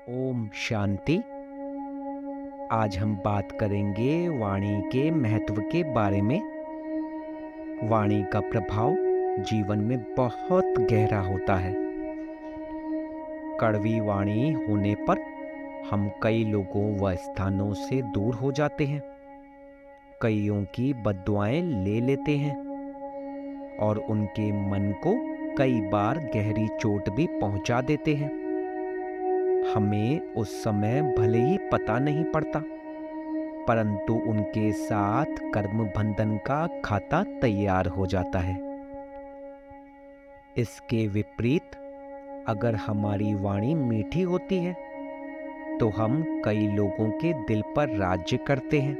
ओम शांति। आज हम बात करेंगे वाणी के महत्व के बारे में। वाणी का प्रभाव जीवन में बहुत गहरा होता है। कड़वी वाणी होने पर हम कई लोगों व स्थानों से दूर हो जाते हैं, कईयों की बद्दुआएं ले लेते हैं और उनके मन को कई बार गहरी चोट भी पहुंचा देते हैं। हमें उस समय भले ही पता नहीं पड़ता, परंतु उनके साथ कर्म बंधन का खाता तैयार हो जाता है। इसके विपरीत अगर हमारी वाणी मीठी होती है तो हम कई लोगों के दिल पर राज्य करते हैं।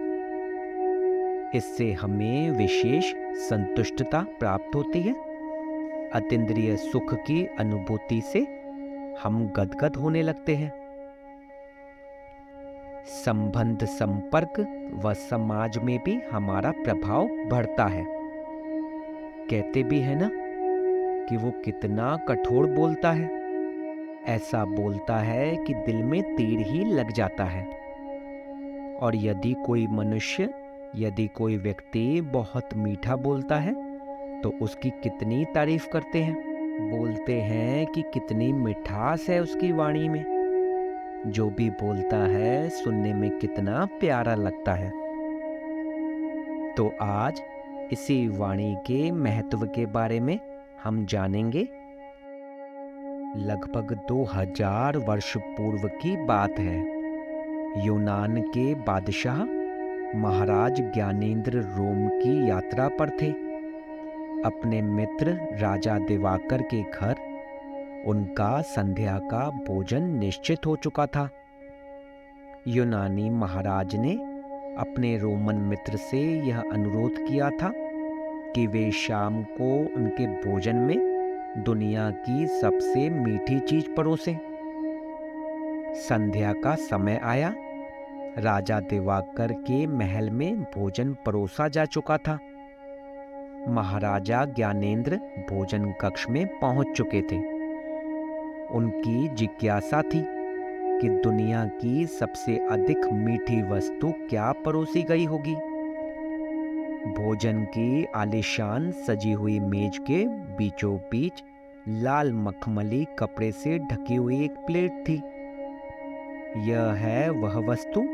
इससे हमें विशेष संतुष्टता प्राप्त होती है। अतीन्द्रिय सुख की अनुभूति से हम गदगद होने लगते हैं। संबंध, संपर्क व समाज में भी हमारा प्रभाव बढ़ता है। कहते भी है ना कि वो कितना कठोर बोलता है। ऐसा बोलता है कि दिल में तीर ही लग जाता है। और यदि कोई व्यक्ति बहुत मीठा बोलता है तो उसकी कितनी तारीफ करते हैं। बोलते हैं कि कितनी मिठास है उसकी वाणी में। जो भी बोलता है सुनने में कितना प्यारा लगता है। तो आज इसी वाणी के महत्व के बारे में हम जानेंगे। लगभग 2000 वर्ष पूर्व की बात है। यूनान के बादशाह महाराज ज्ञानेंद्र रोम की यात्रा पर थे। अपने मित्र राजा दिवाकर के घर उनका संध्या का भोजन निश्चित हो चुका था। यूनानी महाराज ने अपने रोमन मित्र से यह अनुरोध किया था कि वे शाम को उनके भोजन में दुनिया की सबसे मीठी चीज परोसें। संध्या का समय आया। राजा दिवाकर के महल में भोजन परोसा जा चुका था। महाराजा ज्ञानेंद्र भोजन कक्ष में पहुंच चुके थे। उनकी जिज्ञासा थी कि दुनिया की सबसे अधिक मीठी वस्तु क्या परोसी गई होगी। भोजन की आलीशान सजी हुई मेज के बीचों बीच लाल मखमली कपड़े से ढकी हुई एक प्लेट थी। यह है वह वस्तु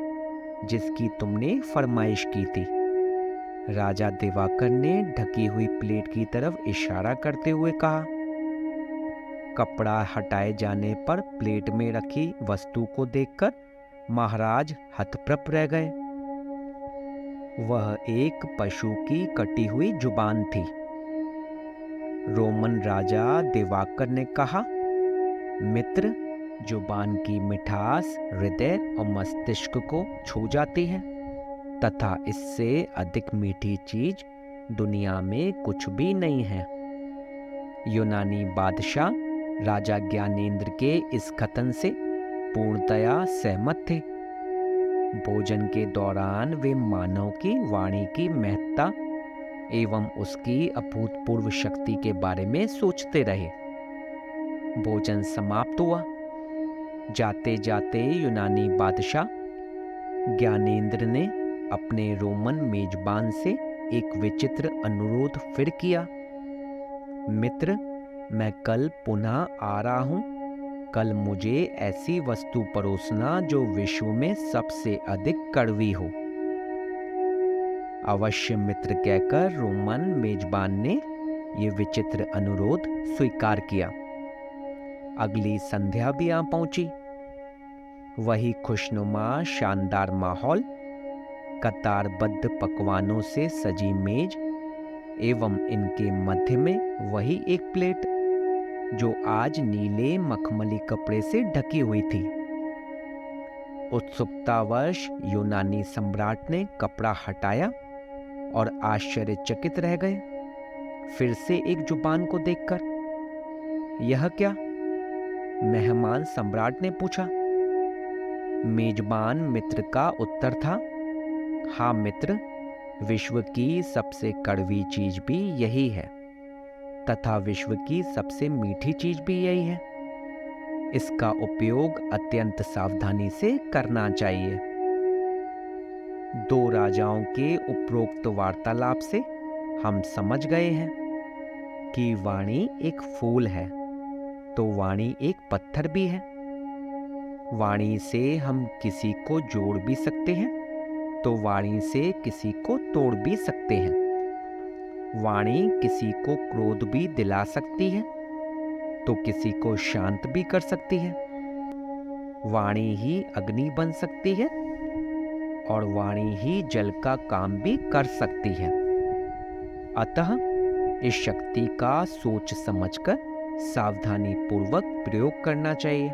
जिसकी तुमने फरमाइश की थी। राजा दिवाकर ने ढकी हुई प्लेट की तरफ इशारा करते हुए कहा। कपड़ा हटाए जाने पर प्लेट में रखी वस्तु को देखकर महाराज हतप्रभ रह गए। वह एक पशु की कटी हुई जुबान थी। रोमन राजा दिवाकर ने कहा, मित्र, जुबान की मिठास हृदय और मस्तिष्क को छू जाती है तथा इससे अधिक मीठी चीज दुनिया में कुछ भी नहीं है। यूनानी बादशाह राजा ज्ञानेंद्र के इस कथन से पूर्णतया सहमत थे। भोजन के दौरान वे मानव की वाणी की महत्ता एवं उसकी अभूतपूर्व शक्ति के बारे में सोचते रहे। भोजन समाप्त हुआ। जाते जाते यूनानी बादशाह ज्ञानेंद्र ने अपने रोमन मेजबान से एक विचित्र अनुरोध फिर किया। मित्र, मैं कल पुनः आ रहा हूं। कल मुझे ऐसी वस्तु परोसना जो विश्व में सबसे अधिक कड़वी हो। अवश्य मित्र कहकर रोमन मेजबान ने ये विचित्र अनुरोध स्वीकार किया। अगली संध्या भी आ पहुंची। वही खुशनुमा शानदार माहौल, कतारबद्ध पकवानों से सजी मेज एवं इनके मध्य में वही एक प्लेट जो आज नीले मखमली कपड़े से ढकी हुई थी। उत्सुकतावश यूनानी सम्राट ने कपड़ा हटाया और आश्चर्यचकित रह गए फिर से एक जुबान को देखकर। यह क्या? मेहमान सम्राट ने पूछा। मेजबान मित्र का उत्तर था, हाँ मित्र, विश्व की सबसे कड़वी चीज भी यही है तथा विश्व की सबसे मीठी चीज भी यही है। इसका उपयोग अत्यंत सावधानी से करना चाहिए। दो राजाओं के उपरोक्त वार्तालाप से हम समझ गए हैं कि वाणी एक फूल है तो वाणी एक पत्थर भी है। वाणी से हम किसी को जोड़ भी सकते हैं तो वाणी से किसी को तोड़ भी सकते हैं। वाणी किसी को क्रोध भी दिला सकती है तो किसी को शांत भी कर सकती है। वाणी ही अग्नि बन सकती है और वाणी ही जल का काम भी कर सकती है। अतः इस शक्ति का सोच समझकर सावधानी पूर्वक प्रयोग करना चाहिए।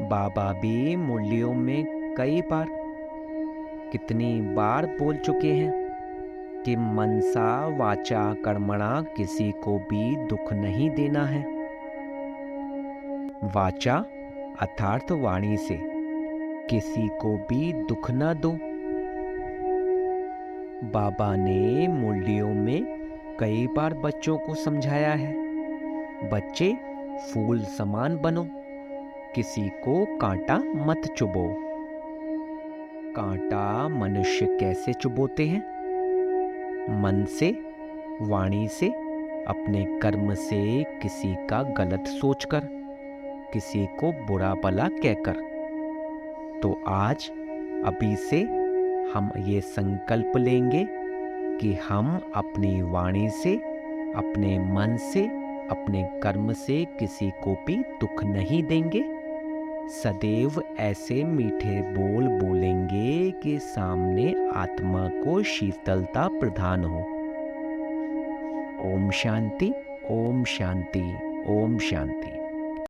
बाबा भी मुरलियों में कई बार, कितनी बार बोल चुके हैं कि मनसा वाचा कर्मणा किसी को भी दुख नहीं देना है। वाचा अर्थात वाणी से किसी को भी दुख न दो। बाबा ने मुरलियों में कई बार बच्चों को समझाया है, बच्चे फूल समान बनो, किसी को कांटा मत चुभो। कांटा मनुष्य कैसे चुभोते हैं? मन से, वाणी से, अपने कर्म से, किसी का गलत सोचकर, किसी को बुरा भला कहकर। तो आज अभी से हम ये संकल्प लेंगे कि हम अपनी वाणी से, अपने मन से, अपने कर्म से किसी को भी दुख नहीं देंगे। सदैव ऐसे मीठे बोल बोलेंगे कि सामने आत्मा को शीतलता प्रदान हो। ओम शांति, ओम शांति, ओम शांति।